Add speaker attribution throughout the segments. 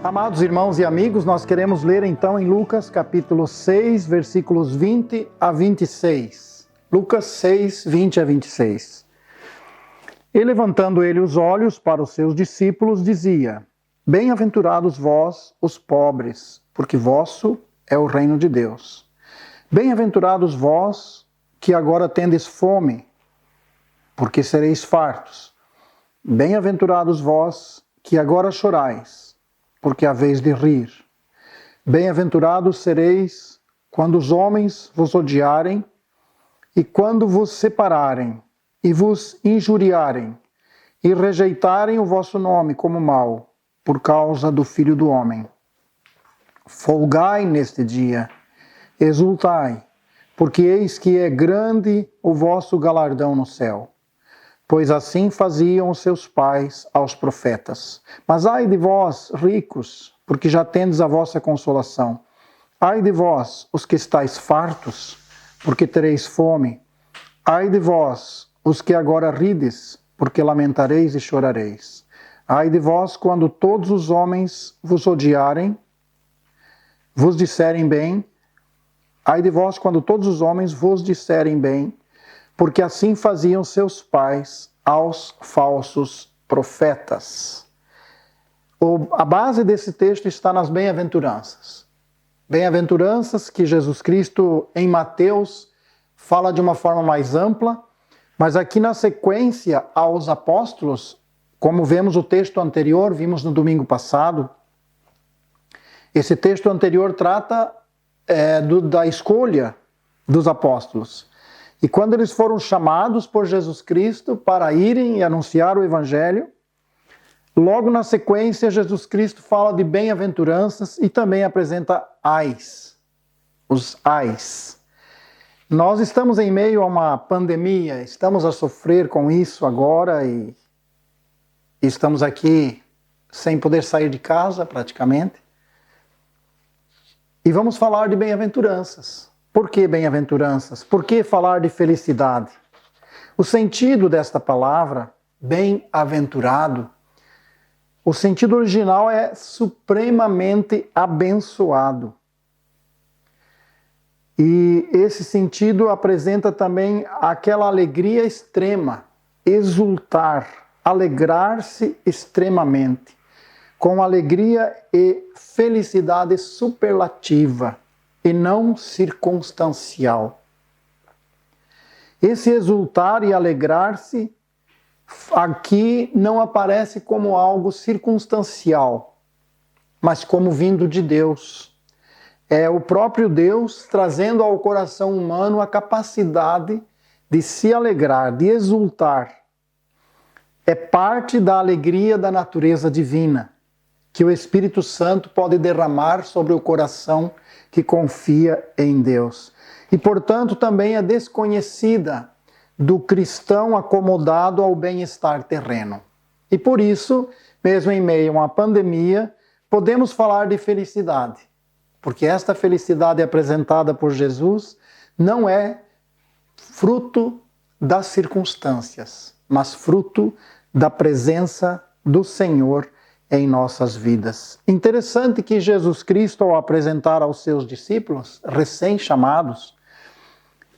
Speaker 1: Amados irmãos e amigos, nós queremos ler então em Lucas capítulo 6, versículos 20 a 26. Lucas 6, 20 a 26. E levantando ele os olhos para os seus discípulos, dizia: Bem-aventurados vós, os pobres, porque vosso é o reino de Deus. Bem-aventurados vós, que agora tendes fome, porque sereis fartos. Bem-aventurados vós, que agora chorais, porque haveis de rir. Bem-aventurados sereis quando os homens vos odiarem e quando vos separarem e vos injuriarem e rejeitarem o vosso nome como mau por causa do Filho do Homem. Folgai neste dia, exultai, porque eis que é grande o vosso galardão no céu. Pois assim faziam os seus pais aos profetas. Mas ai de vós, ricos, porque já tendes a vossa consolação. Ai de vós, os que estáis fartos, porque tereis fome. Ai de vós, os que agora rides, porque lamentareis e chorareis. Ai de vós, quando todos os homens vos odiarem, vos disserem bem. Ai de vós, quando todos os homens vos disserem bem, porque assim faziam seus pais aos falsos profetas. A base desse texto está nas bem-aventuranças. Bem-aventuranças que Jesus Cristo, em Mateus, fala de uma forma mais ampla, mas aqui na sequência aos apóstolos, como vemos o texto anterior, vimos no domingo passado, esse texto anterior trata da escolha dos apóstolos. E quando eles foram chamados por Jesus Cristo para irem e anunciar o Evangelho, logo na sequência Jesus Cristo fala de bem-aventuranças e também apresenta ais, os ais. Nós estamos em meio a uma pandemia, estamos a sofrer com isso agora e estamos aqui sem poder sair de casa praticamente. E vamos falar de bem-aventuranças. Por que bem-aventuranças? Por que falar de felicidade? O sentido desta palavra, bem-aventurado, o sentido original é supremamente abençoado. E esse sentido apresenta também aquela alegria extrema, exultar, alegrar-se extremamente, com alegria e felicidade superlativa e não circunstancial. Esse exultar e alegrar-se aqui não aparece como algo circunstancial, mas como vindo de Deus. É o próprio Deus trazendo ao coração humano a capacidade de se alegrar, de exultar. É parte da alegria da natureza divina, que o Espírito Santo pode derramar sobre o coração que confia em Deus. E, portanto, também é desconhecida do cristão acomodado ao bem-estar terreno. E por isso, mesmo em meio a uma pandemia, podemos falar de felicidade, porque esta felicidade apresentada por Jesus não é fruto das circunstâncias, mas fruto da presença do Senhor em nossas vidas. Interessante que Jesus Cristo, ao apresentar aos seus discípulos, recém-chamados,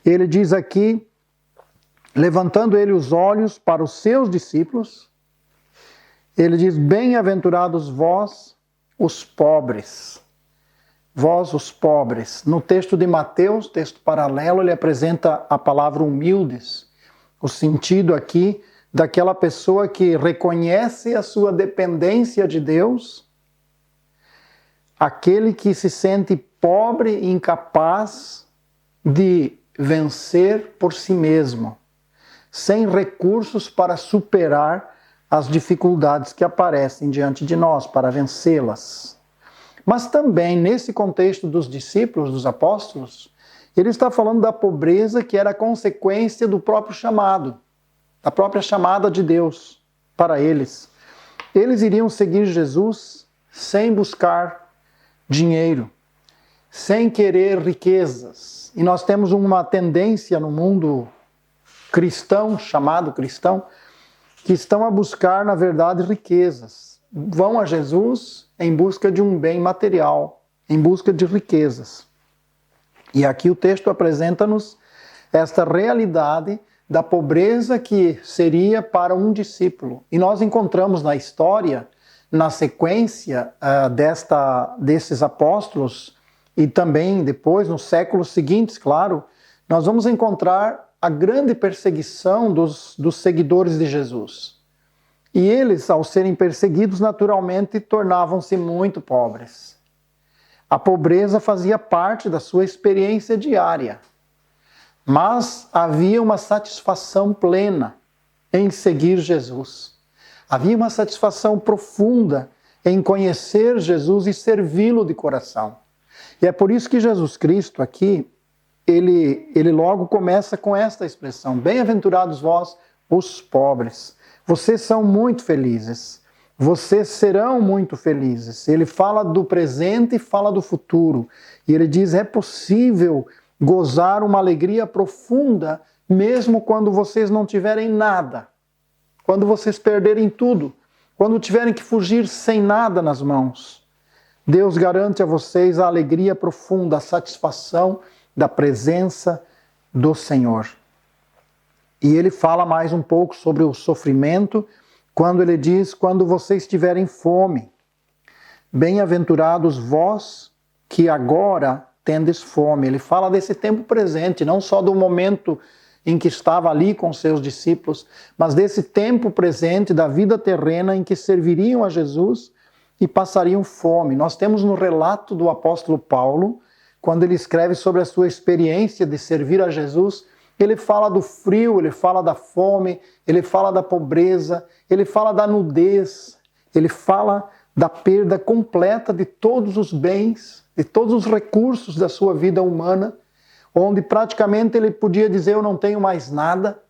Speaker 1: ele diz aqui, levantando ele os olhos para os seus discípulos, ele diz: Bem-aventurados vós, os pobres. Vós, os pobres. No texto de Mateus, texto paralelo, ele apresenta a palavra humildes. O sentido aqui daquela pessoa que reconhece a sua dependência de Deus, aquele que se sente pobre e incapaz de vencer por si mesmo, sem recursos para superar as dificuldades que aparecem diante de nós, para vencê-las. Mas também, nesse contexto dos discípulos, dos apóstolos, ele está falando da pobreza que era consequência do próprio chamado, da própria chamada de Deus para eles. Eles iriam seguir Jesus sem buscar dinheiro, sem querer riquezas. E nós temos uma tendência no mundo cristão, chamado cristão, que estão a buscar, na verdade, riquezas, vão a Jesus em busca de um bem material, em busca de riquezas. E aqui o texto apresenta-nos esta realidade da pobreza que seria para um discípulo. E nós encontramos na história, na sequência desses apóstolos, e também depois, nos séculos seguintes, claro, nós vamos encontrar a grande perseguição dos seguidores de Jesus. E eles, ao serem perseguidos, naturalmente tornavam-se muito pobres. A pobreza fazia parte da sua experiência diária. Mas havia uma satisfação plena em seguir Jesus. Havia uma satisfação profunda em conhecer Jesus e servi-lo de coração. E é por isso que Jesus Cristo aqui, ele logo começa com esta expressão: bem-aventurados vós, os pobres. Vocês são muito felizes. Vocês serão muito felizes. Ele fala do presente e fala do futuro. E ele diz: é possível gozar uma alegria profunda, mesmo quando vocês não tiverem nada. Quando vocês perderem tudo. Quando tiverem que fugir sem nada nas mãos. Deus garante a vocês a alegria profunda, a satisfação da presença do Senhor. E ele fala mais um pouco sobre o sofrimento, quando ele diz: quando vocês tiverem fome, bem-aventurados vós que agora tendes fome. Ele fala desse tempo presente, não só do momento em que estava ali com seus discípulos, mas desse tempo presente da vida terrena em que serviriam a Jesus e passariam fome. Nós temos no relato do apóstolo Paulo, quando ele escreve sobre a sua experiência de servir a Jesus, ele fala do frio, ele fala da fome, ele fala da pobreza, ele fala da nudez, ele fala da perda completa de todos os bens, de todos os recursos da sua vida humana, onde praticamente ele podia dizer: eu não tenho mais nada,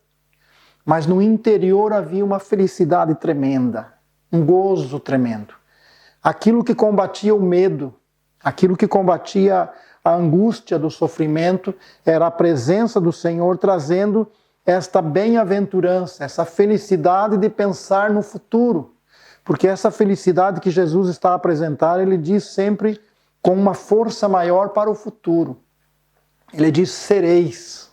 Speaker 1: mas no interior havia uma felicidade tremenda, um gozo tremendo. Aquilo que combatia o medo, aquilo que combatia a angústia do sofrimento, era a presença do Senhor trazendo esta bem-aventurança, essa felicidade de pensar no futuro. Porque essa felicidade que Jesus está a apresentar, ele diz sempre com uma força maior para o futuro. Ele diz: sereis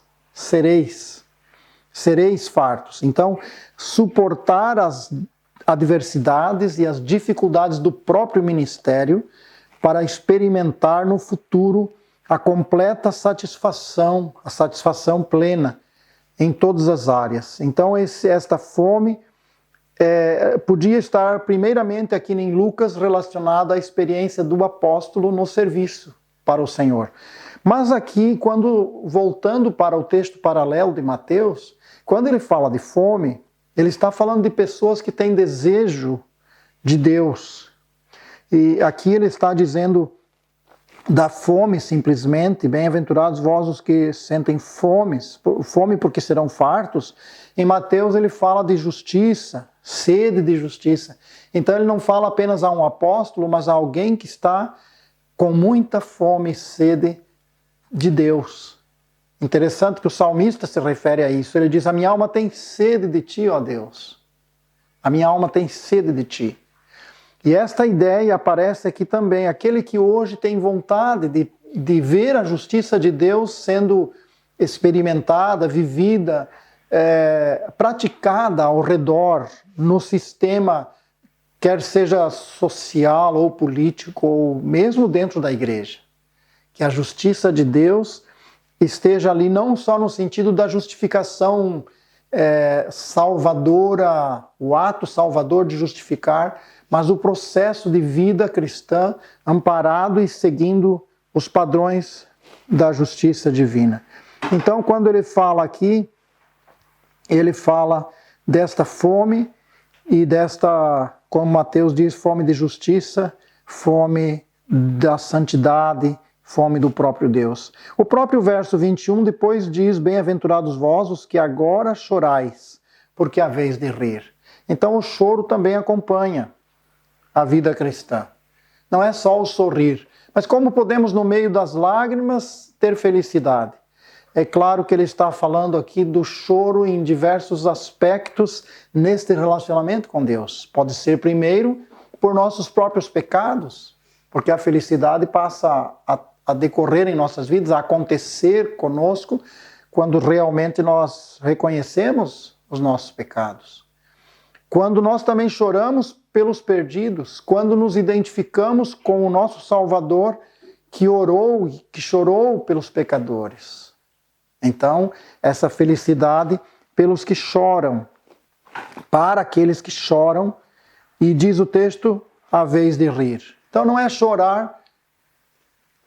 Speaker 1: fartos. Então, suportar as adversidades e as dificuldades do próprio ministério para experimentar no futuro a completa satisfação, a satisfação plena em todas as áreas. Então, esta fome podia estar primeiramente aqui em Lucas relacionada à experiência do apóstolo no serviço para o Senhor. Mas aqui, voltando para o texto paralelo de Mateus, quando ele fala de fome, ele está falando de pessoas que têm desejo de Deus. E aqui ele está dizendo da fome simplesmente: bem-aventurados vós os que sentem fome porque serão fartos. Em Mateus ele fala de justiça, sede de justiça. Então ele não fala apenas a um apóstolo, mas a alguém que está com muita fome e sede de Deus. Interessante que o salmista se refere a isso. Ele diz: a minha alma tem sede de ti, ó Deus. A minha alma tem sede de ti. E esta ideia aparece aqui também. Aquele que hoje tem vontade de ver a justiça de Deus sendo experimentada, vivida, praticada ao redor, no sistema, quer seja social ou político, ou mesmo dentro da igreja. Que a justiça de Deus esteja ali não só no sentido da justificação salvadora, o ato salvador de justificar, mas o processo de vida cristã amparado e seguindo os padrões da justiça divina. Então, quando ele fala aqui, ele fala desta fome e desta, como Mateus diz, fome de justiça, fome da santidade, fome do próprio Deus. O próprio verso 21 depois diz: bem-aventurados vós os que agora chorais, porque haveis de rir. Então o choro também acompanha a vida cristã. Não é só o sorrir, mas como podemos no meio das lágrimas ter felicidade? É claro que ele está falando aqui do choro em diversos aspectos neste relacionamento com Deus. Pode ser primeiro por nossos próprios pecados, porque a felicidade passa a decorrer em nossas vidas, a acontecer conosco, quando realmente nós reconhecemos os nossos pecados. Quando nós também choramos pelos perdidos, quando nos identificamos com o nosso Salvador que orou e que chorou pelos pecadores. Então, essa felicidade pelos que choram, para aqueles que choram, e diz o texto, a vez de rir. Então não é chorar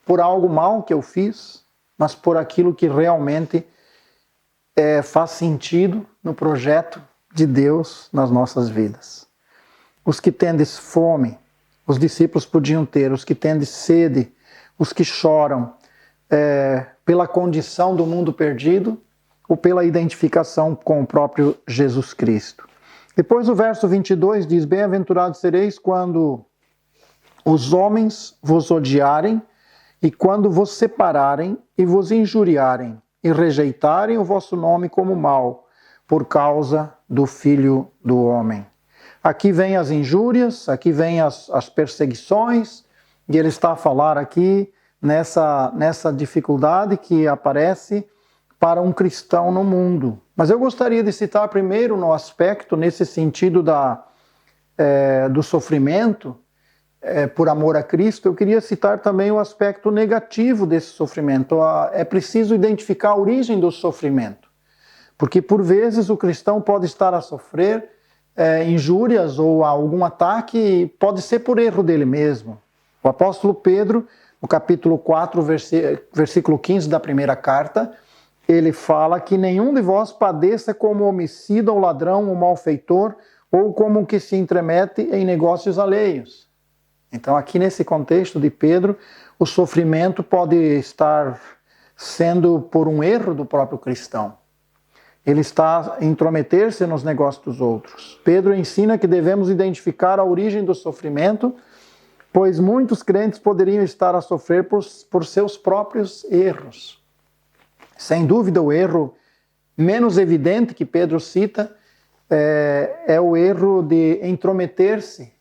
Speaker 1: por algo mal que eu fiz, mas por aquilo que realmente faz sentido no projeto de Deus nas nossas vidas. Os que têm fome, os discípulos podiam ter, os que têm sede, os que choram pela condição do mundo perdido ou pela identificação com o próprio Jesus Cristo. Depois o verso 22 diz, bem-aventurados sereis quando os homens vos odiarem e quando vos separarem e vos injuriarem e rejeitarem o vosso nome como mal, por causa do Filho do Homem. Aqui vem as injúrias, aqui vem as perseguições, e ele está a falar aqui nessa dificuldade que aparece para um cristão no mundo. Mas eu gostaria de citar primeiro no aspecto, nesse sentido do sofrimento, por amor a Cristo, eu queria citar também o aspecto negativo desse sofrimento. É preciso identificar a origem do sofrimento, porque por vezes o cristão pode estar a sofrer injúrias ou algum ataque, pode ser por erro dele mesmo. O apóstolo Pedro, no capítulo 4, versículo 15 da primeira carta, ele fala que nenhum de vós padeça como homicida ou ladrão ou malfeitor, ou como que se intromete em negócios alheios. Então, aqui nesse contexto de Pedro, o sofrimento pode estar sendo por um erro do próprio cristão. Ele está a intrometer-se nos negócios dos outros. Pedro ensina que devemos identificar a origem do sofrimento, pois muitos crentes poderiam estar a sofrer por seus próprios erros. Sem dúvida, o erro menos evidente que Pedro cita é o erro de intrometer-se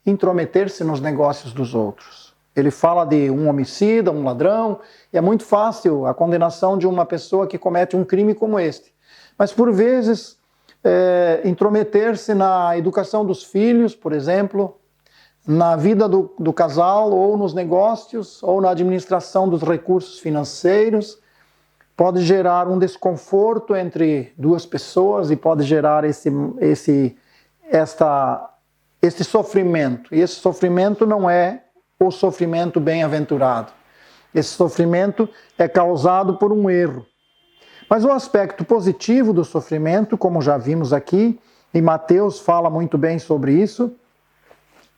Speaker 1: nos negócios dos outros. Ele fala de um homicida, um ladrão, e é muito fácil a condenação de uma pessoa que comete um crime como este. Mas, por vezes, intrometer-se na educação dos filhos, por exemplo, na vida do casal, ou nos negócios, ou na administração dos recursos financeiros, pode gerar um desconforto entre duas pessoas e pode gerar esse sofrimento. E esse sofrimento não é o sofrimento bem-aventurado. Esse sofrimento é causado por um erro. Mas o aspecto positivo do sofrimento, como já vimos aqui, e Mateus fala muito bem sobre isso,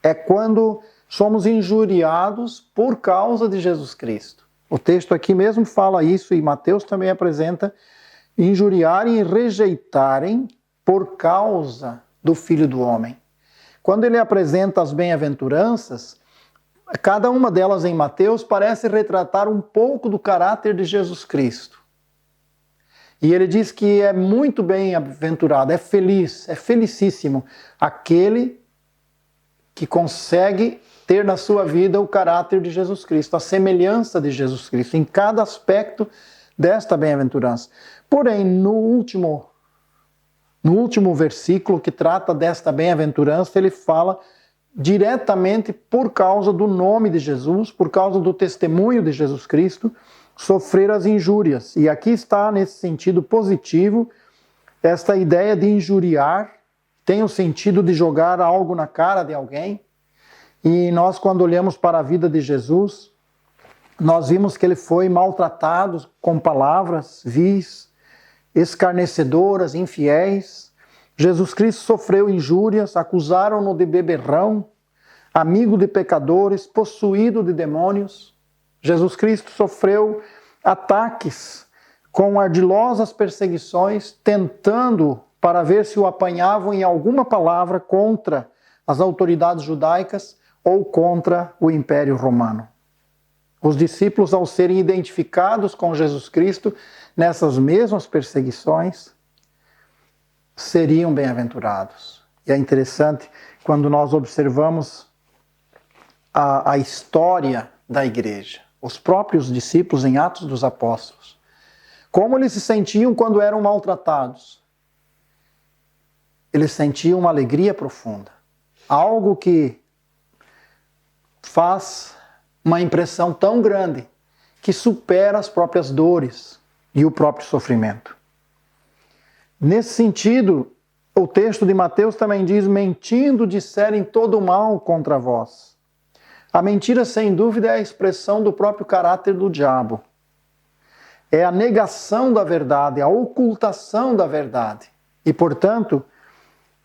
Speaker 1: é quando somos injuriados por causa de Jesus Cristo. O texto aqui mesmo fala isso, e Mateus também apresenta injuriarem e rejeitarem por causa do Filho do Homem. Quando ele apresenta as bem-aventuranças, cada uma delas em Mateus parece retratar um pouco do caráter de Jesus Cristo. E ele diz que é muito bem-aventurado, é feliz, é felicíssimo aquele que consegue ter na sua vida o caráter de Jesus Cristo, a semelhança de Jesus Cristo, em cada aspecto desta bem-aventurança. Porém, no último versículo que trata desta bem-aventurança, ele fala diretamente por causa do nome de Jesus, por causa do testemunho de Jesus Cristo, sofrer as injúrias. E aqui está, nesse sentido positivo, esta ideia de injuriar, tem o sentido de jogar algo na cara de alguém. E nós, quando olhamos para a vida de Jesus, nós vimos que ele foi maltratado com palavras vis, escarnecedoras, infiéis. Jesus Cristo sofreu injúrias, acusaram-no de beberrão, amigo de pecadores, possuído de demônios. Jesus Cristo sofreu ataques com ardilosas perseguições, tentando para ver se o apanhavam em alguma palavra contra as autoridades judaicas ou contra o Império Romano. Os discípulos, ao serem identificados com Jesus Cristo nessas mesmas perseguições, seriam bem-aventurados. E é interessante quando nós observamos a história da igreja, os próprios discípulos em Atos dos Apóstolos, como eles se sentiam quando eram maltratados. Eles sentiam uma alegria profunda, algo que faz uma impressão tão grande que supera as próprias dores e o próprio sofrimento. Nesse sentido, o texto de Mateus também diz: mentindo disserem todo mal contra vós. A mentira, sem dúvida, é a expressão do próprio caráter do diabo. É a negação da verdade, a ocultação da verdade. E, portanto,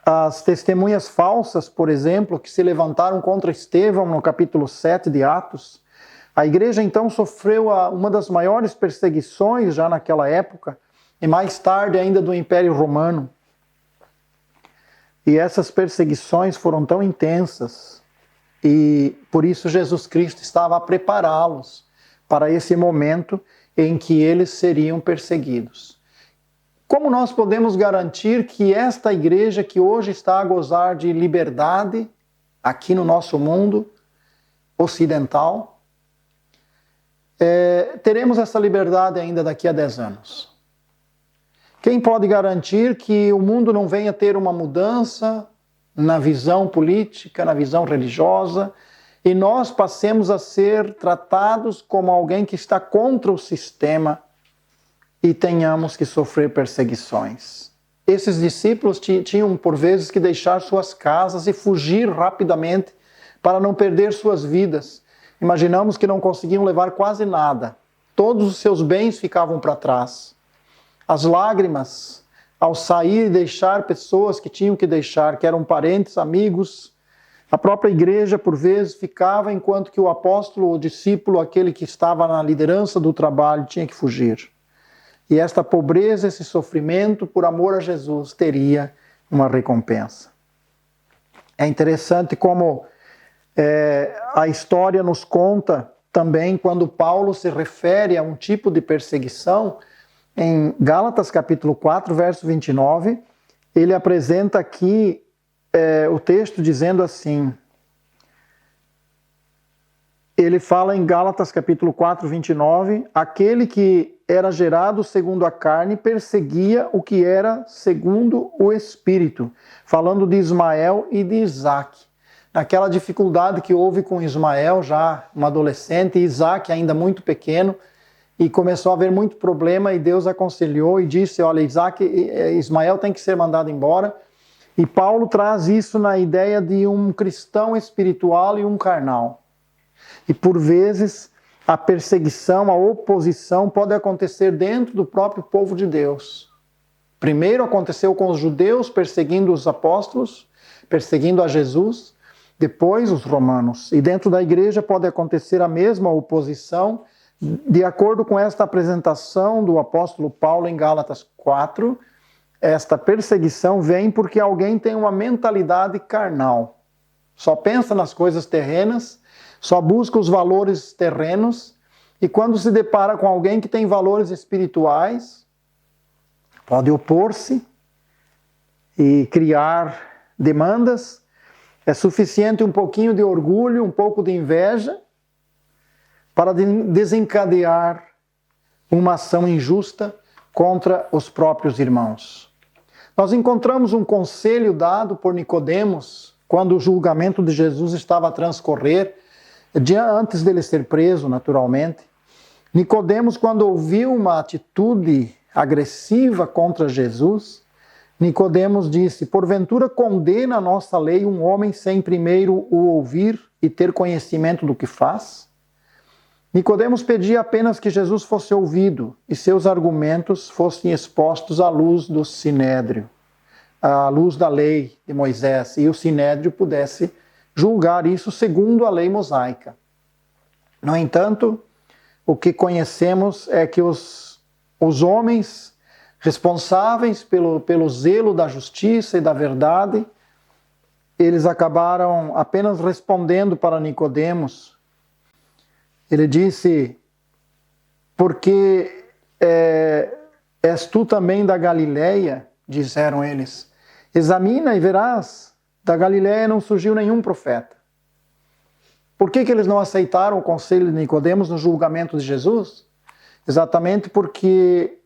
Speaker 1: as testemunhas falsas, por exemplo, que se levantaram contra Estevão no capítulo 7 de Atos, a igreja então sofreu uma das maiores perseguições já naquela época, e mais tarde ainda do Império Romano. E essas perseguições foram tão intensas, e por isso Jesus Cristo estava a prepará-los para esse momento em que eles seriam perseguidos. Como nós podemos garantir que esta igreja que hoje está a gozar de liberdade aqui no nosso mundo ocidental, teremos essa liberdade ainda daqui a 10 anos? Quem pode garantir que o mundo não venha ter uma mudança na visão política, na visão religiosa, e nós passemos a ser tratados como alguém que está contra o sistema e tenhamos que sofrer perseguições? Esses discípulos tinham por vezes que deixar suas casas e fugir rapidamente para não perder suas vidas. Imaginamos que não conseguiam levar quase nada. Todos os seus bens ficavam para trás. As lágrimas ao sair e deixar pessoas que tinham que deixar, que eram parentes, amigos. A própria igreja, por vezes, ficava enquanto que o apóstolo, o discípulo, aquele que estava na liderança do trabalho, tinha que fugir. E esta pobreza, esse sofrimento, por amor a Jesus, teria uma recompensa. É interessante como a história nos conta também quando Paulo se refere a um tipo de perseguição. Em Gálatas capítulo 4, verso 29, ele apresenta aqui o texto dizendo assim, ele fala em Gálatas capítulo 4, 29, aquele que era gerado segundo a carne perseguia o que era segundo o Espírito, falando de Ismael e de Isaque. Naquela dificuldade que houve com Ismael, já um adolescente, e Isaque ainda muito pequeno, e começou a haver muito problema, e Deus aconselhou e disse, olha, Ismael tem que ser mandado embora. E Paulo traz isso na ideia de um cristão espiritual e um carnal. E por vezes a perseguição, a oposição pode acontecer dentro do próprio povo de Deus. Primeiro aconteceu com os judeus perseguindo os apóstolos, perseguindo a Jesus, depois os romanos. E dentro da igreja pode acontecer a mesma oposição, de acordo com esta apresentação do apóstolo Paulo em Gálatas 4, esta perseguição vem porque alguém tem uma mentalidade carnal. Só pensa nas coisas terrenas, só busca os valores terrenos, e quando se depara com alguém que tem valores espirituais, pode opor-se e criar demandas. É suficiente um pouquinho de orgulho, um pouco de inveja, para desencadear uma ação injusta contra os próprios irmãos. Nós encontramos um conselho dado por Nicodemos quando o julgamento de Jesus estava a transcorrer, antes dele ser preso, naturalmente. Nicodemos, quando ouviu uma atitude agressiva contra Jesus, Nicodemos disse, porventura condena a nossa lei um homem sem primeiro o ouvir e ter conhecimento do que faz? Nicodemos pedia apenas que Jesus fosse ouvido e seus argumentos fossem expostos à luz do sinédrio, à luz da lei de Moisés, e o sinédrio pudesse julgar isso segundo a lei mosaica. No entanto, o que conhecemos é que os homens responsáveis pelo zelo da justiça e da verdade, eles acabaram apenas respondendo para Nicodemos. Ele disse, porque és tu também da Galileia, disseram eles. Examina e verás, da Galileia não surgiu nenhum profeta. Por que eles não aceitaram o conselho de Nicodemos no julgamento de Jesus? Exatamente porque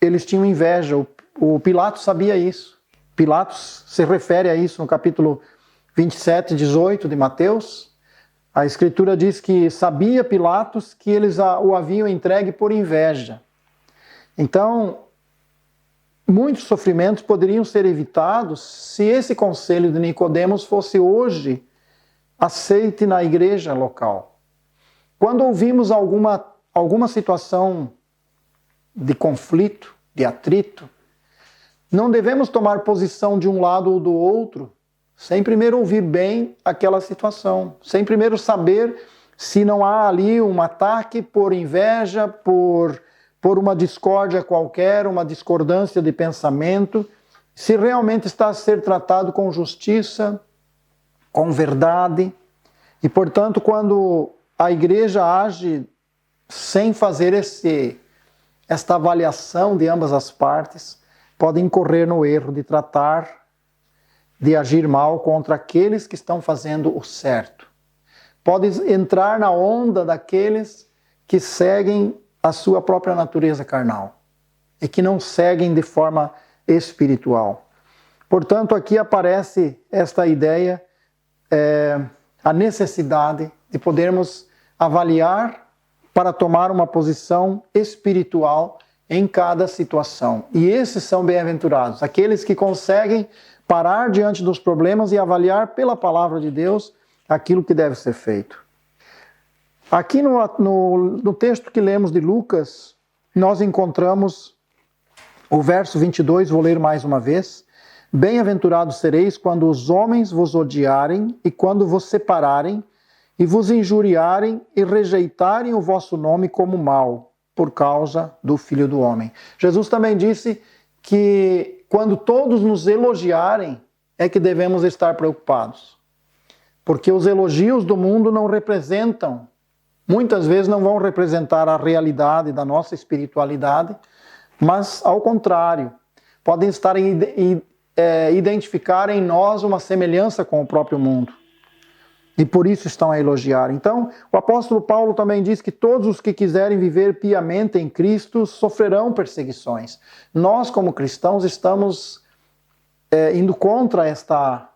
Speaker 1: eles tinham inveja. O Pilatos sabia isso. Pilatos se refere a isso no capítulo 27, 18 de Mateus. A Escritura diz que sabia Pilatos que eles o haviam entregue por inveja. Então, muitos sofrimentos poderiam ser evitados se esse conselho de Nicodemos fosse hoje aceite na igreja local. Quando ouvimos alguma situação de conflito, de atrito, não devemos tomar posição de um lado ou do outro, sem primeiro ouvir bem aquela situação, sem primeiro saber se não há ali um ataque por inveja, por uma discórdia qualquer, uma discordância de pensamento, se realmente está a ser tratado com justiça, com verdade. E, portanto, quando a igreja age sem fazer esta avaliação de ambas as partes, pode incorrer no erro de tratar de agir mal contra aqueles que estão fazendo o certo. Pode entrar na onda daqueles que seguem a sua própria natureza carnal e que não seguem de forma espiritual. Portanto, aqui aparece esta ideia, a necessidade de podermos avaliar para tomar uma posição espiritual em cada situação. E esses são bem-aventurados, aqueles que conseguem parar diante dos problemas e avaliar pela palavra de Deus aquilo que deve ser feito. Aqui no texto que lemos de Lucas, nós encontramos o verso 22, vou ler mais uma vez. Bem-aventurados sereis quando os homens vos odiarem e quando vos separarem e vos injuriarem e rejeitarem o vosso nome como mal, por causa do Filho do Homem. Jesus também disse que quando todos nos elogiarem, é que devemos estar preocupados. Porque os elogios do mundo não representam, muitas vezes não vão representar a realidade da nossa espiritualidade, mas ao contrário, podem estar identificar em nós uma semelhança com o próprio mundo. E por isso estão a elogiar. Então, o apóstolo Paulo também diz que todos os que quiserem viver piamente em Cristo sofrerão perseguições. Nós, como cristãos, estamos indo contra esta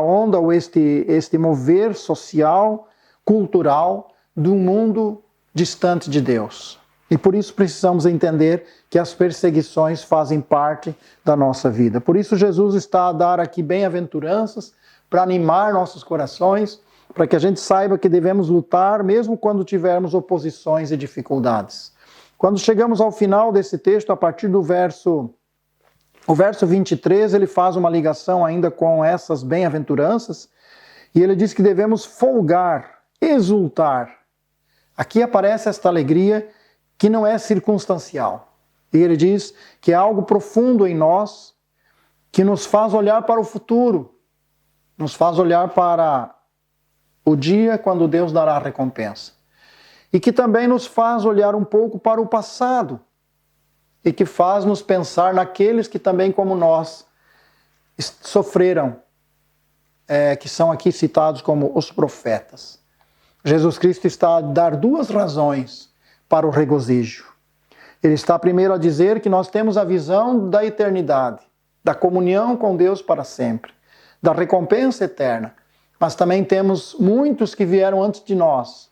Speaker 1: onda ou este mover social, cultural, de um mundo distante de Deus. E por isso precisamos entender que as perseguições fazem parte da nossa vida. Por isso Jesus está a dar aqui bem-aventuranças, para animar nossos corações, para que a gente saiba que devemos lutar mesmo quando tivermos oposições e dificuldades. Quando chegamos ao final desse texto, a partir do verso 23, ele faz uma ligação ainda com essas bem-aventuranças, e ele diz que devemos folgar, exultar. Aqui aparece esta alegria que não é circunstancial. E ele diz que é algo profundo em nós, que nos faz olhar para o futuro, nos faz olhar para o dia quando Deus dará a recompensa. E que também nos faz olhar um pouco para o passado. E que faz nos pensar naqueles que também, como nós, sofreram, que são aqui citados como os profetas. Jesus Cristo está a dar duas razões para o regozijo. Ele está primeiro a dizer que nós temos a visão da eternidade, da comunhão com Deus para sempre, da recompensa eterna, mas também temos muitos que vieram antes de nós,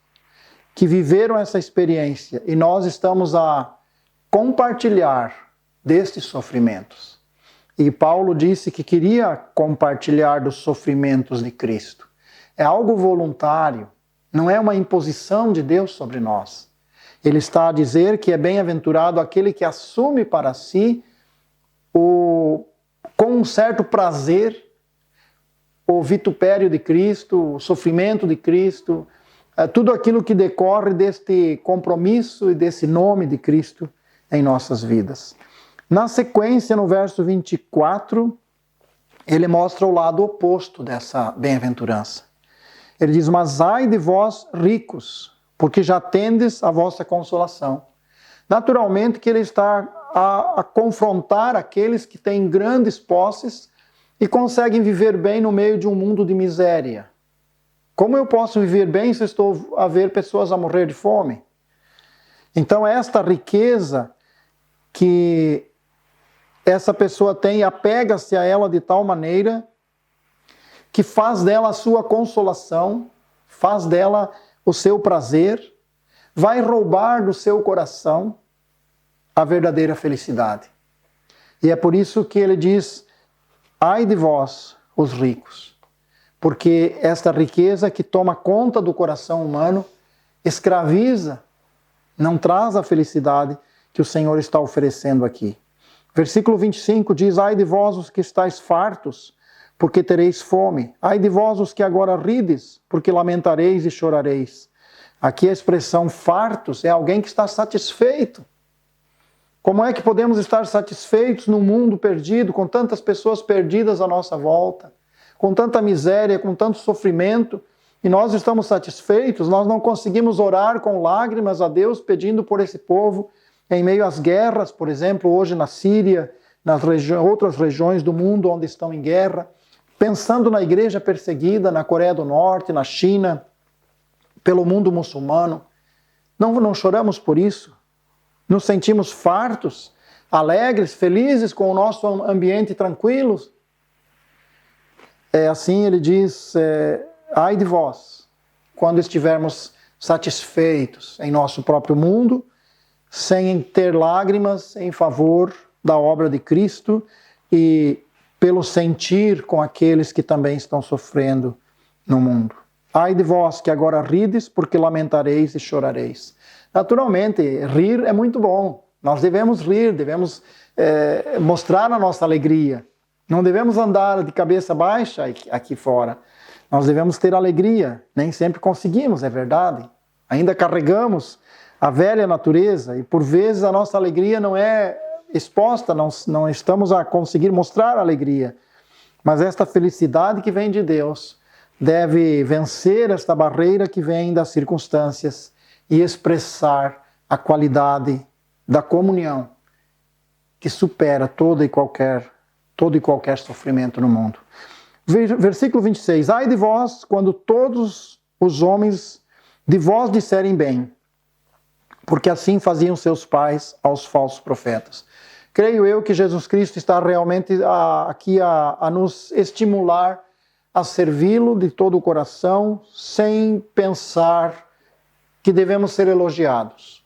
Speaker 1: que viveram essa experiência, e nós estamos a compartilhar destes sofrimentos. E Paulo disse que queria compartilhar dos sofrimentos de Cristo. É algo voluntário, não é uma imposição de Deus sobre nós. Ele está a dizer que é bem-aventurado aquele que assume para si, com um certo prazer, o vitupério de Cristo, o sofrimento de Cristo, tudo aquilo que decorre deste compromisso e desse nome de Cristo em nossas vidas. Na sequência, no verso 24, ele mostra o lado oposto dessa bem-aventurança. Ele diz: mas ai de vós ricos, porque já tendes a vossa consolação. Naturalmente que ele está a confrontar aqueles que têm grandes posses e conseguem viver bem no meio de um mundo de miséria. Como eu posso viver bem se estou a ver pessoas a morrer de fome? Então, esta riqueza que essa pessoa tem, apega-se a ela de tal maneira que faz dela a sua consolação, faz dela o seu prazer, vai roubar do seu coração a verdadeira felicidade. E é por isso que ele diz: ai de vós, os ricos, porque esta riqueza que toma conta do coração humano escraviza, não traz a felicidade que o Senhor está oferecendo aqui. Versículo 25 diz: ai de vós os que estáis fartos, porque tereis fome. Ai de vós os que agora rides, porque lamentareis e chorareis. Aqui a expressão fartos é alguém que está satisfeito. Como é que podemos estar satisfeitos num mundo perdido, com tantas pessoas perdidas à nossa volta, com tanta miséria, com tanto sofrimento, e nós estamos satisfeitos? Nós não conseguimos orar com lágrimas a Deus pedindo por esse povo em meio às guerras, por exemplo, hoje na Síria, nas outras regiões do mundo onde estão em guerra, pensando na igreja perseguida na Coreia do Norte, na China, pelo mundo muçulmano. Não choramos por isso? Nos sentimos fartos, alegres, felizes com o nosso ambiente tranquilo? Assim ele diz: ai de vós, quando estivermos satisfeitos em nosso próprio mundo, sem ter lágrimas em favor da obra de Cristo e pelo sentir com aqueles que também estão sofrendo no mundo. Ai de vós que agora rides, porque lamentareis e chorareis. Naturalmente, rir é muito bom. Nós devemos rir, devemos mostrar a nossa alegria. Não devemos andar de cabeça baixa aqui fora. Nós devemos ter alegria. Nem sempre conseguimos, é verdade. Ainda carregamos a velha natureza e por vezes a nossa alegria não é exposta, não estamos a conseguir mostrar a alegria. Mas esta felicidade que vem de Deus deve vencer esta barreira que vem das circunstâncias e expressar a qualidade da comunhão que supera todo e qualquer sofrimento no mundo. Versículo 26. Ai de vós, quando todos os homens de vós disserem bem, porque assim faziam seus pais aos falsos profetas. Creio eu que Jesus Cristo está realmente aqui a nos estimular a servi-lo de todo o coração, sem pensar que devemos ser elogiados.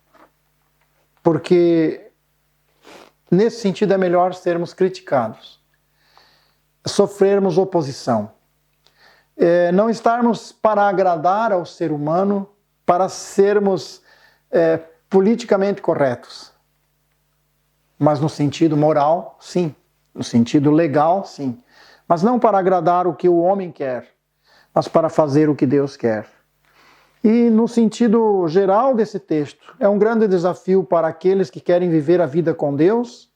Speaker 1: Porque nesse sentido é melhor sermos criticados, sofrermos oposição. Não estarmos para agradar ao ser humano, para sermos politicamente corretos. Mas no sentido moral, sim. No sentido legal, sim. Mas não para agradar o que o homem quer, mas para fazer o que Deus quer. E no sentido geral desse texto, é um grande desafio para aqueles que querem viver a vida com Deus,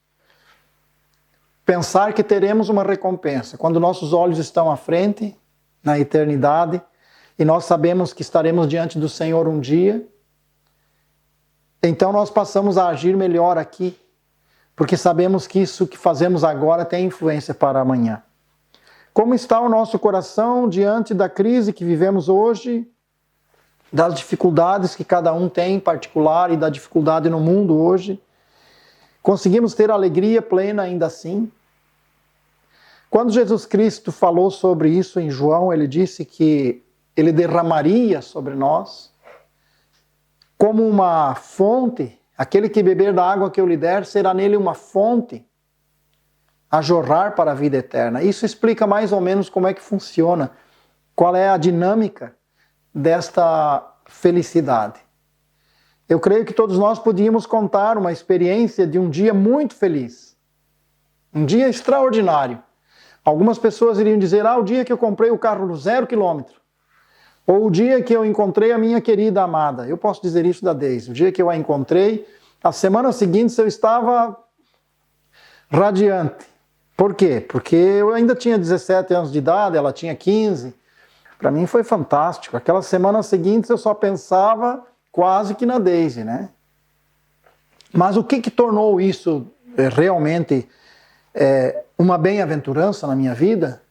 Speaker 1: pensar que teremos uma recompensa. Quando nossos olhos estão à frente, na eternidade, e nós sabemos que estaremos diante do Senhor um dia, então nós passamos a agir melhor aqui, porque sabemos que isso que fazemos agora tem influência para amanhã. Como está o nosso coração diante da crise que vivemos hoje, das dificuldades que cada um tem em particular e da dificuldade no mundo hoje? Conseguimos ter alegria plena ainda assim? Quando Jesus Cristo falou sobre isso em João, ele disse que ele derramaria sobre nós como uma fonte. Aquele que beber da água que eu lhe der, será nele uma fonte a jorrar para a vida eterna. Isso explica mais ou menos como é que funciona, qual é a dinâmica desta felicidade. Eu creio que todos nós podíamos contar uma experiência de um dia muito feliz, um dia extraordinário. Algumas pessoas iriam dizer: o dia que eu comprei o carro no 0 quilômetro, ou o dia que eu encontrei a minha querida amada. Eu posso dizer isso da Deise. O dia que eu a encontrei, a semana seguinte eu estava radiante. Por quê? Porque eu ainda tinha 17 anos de idade, ela tinha 15. Para mim foi fantástico. Aquelas semanas seguintes eu só pensava quase que na Deise, né? Mas o que tornou isso realmente uma bem-aventurança na minha vida?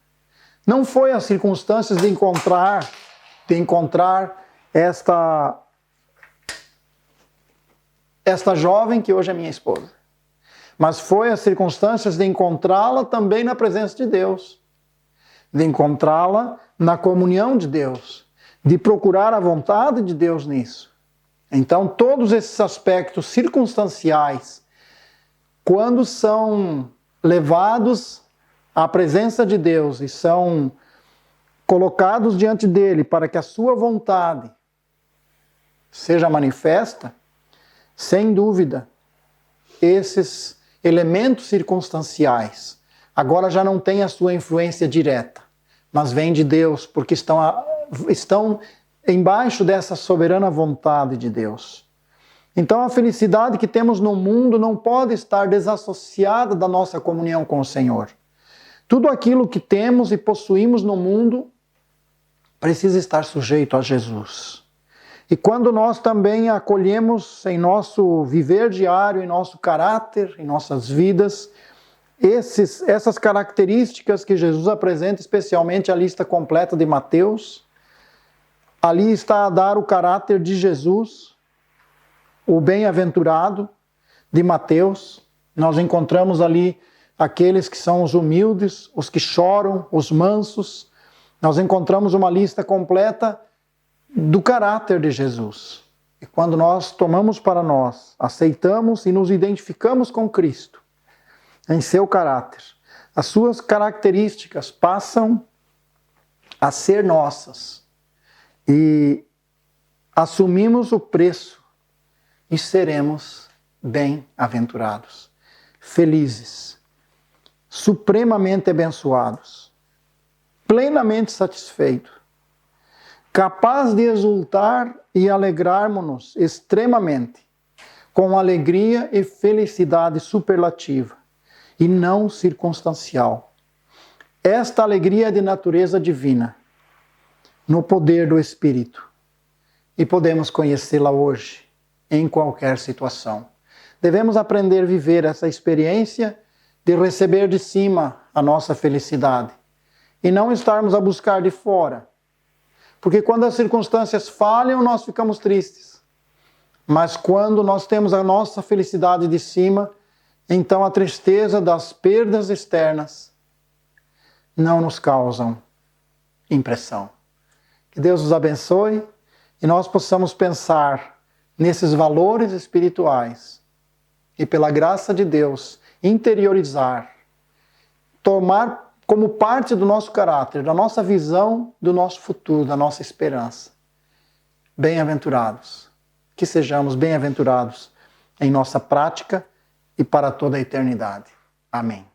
Speaker 1: Não foi as circunstâncias de encontrar de encontrar esta jovem que hoje é minha esposa. Mas foi as circunstâncias de encontrá-la também na presença de Deus, de encontrá-la na comunhão de Deus, de procurar a vontade de Deus nisso. Então, todos esses aspectos circunstanciais, quando são levados à presença de Deus e são colocados diante dele para que a sua vontade seja manifesta, sem dúvida, esses elementos circunstanciais agora já não têm a sua influência direta, mas vêm de Deus, porque estão embaixo dessa soberana vontade de Deus. Então a felicidade que temos no mundo não pode estar desassociada da nossa comunhão com o Senhor. Tudo aquilo que temos e possuímos no mundo precisa estar sujeito a Jesus. E quando nós também acolhemos em nosso viver diário, em nosso caráter, em nossas vidas, essas características que Jesus apresenta, especialmente a lista completa de Mateus, ali está a dar o caráter de Jesus, o bem-aventurado de Mateus. Nós encontramos ali aqueles que são os humildes, os que choram, os mansos. Nós encontramos uma lista completa do caráter de Jesus. E quando nós tomamos para nós, aceitamos e nos identificamos com Cristo, em seu caráter, as suas características passam a ser nossas e assumimos o preço e seremos bem-aventurados, felizes, supremamente abençoados, plenamente satisfeitos, capaz de exultar e alegrarmos-nos extremamente, com alegria e felicidade superlativa, e não circunstancial. Esta alegria é de natureza divina, no poder do Espírito, e podemos conhecê-la hoje, em qualquer situação. Devemos aprender a viver essa experiência de receber de cima a nossa felicidade, e não estarmos a buscar de fora. Porque quando as circunstâncias falham, nós ficamos tristes. Mas quando nós temos a nossa felicidade de cima, então a tristeza das perdas externas não nos causam impressão. Que Deus nos abençoe e nós possamos pensar nesses valores espirituais e, pela graça de Deus, interiorizar, tomar como parte do nosso caráter, da nossa visão, do nosso futuro, da nossa esperança. Bem-aventurados. Que sejamos bem-aventurados em nossa prática e para toda a eternidade. Amém.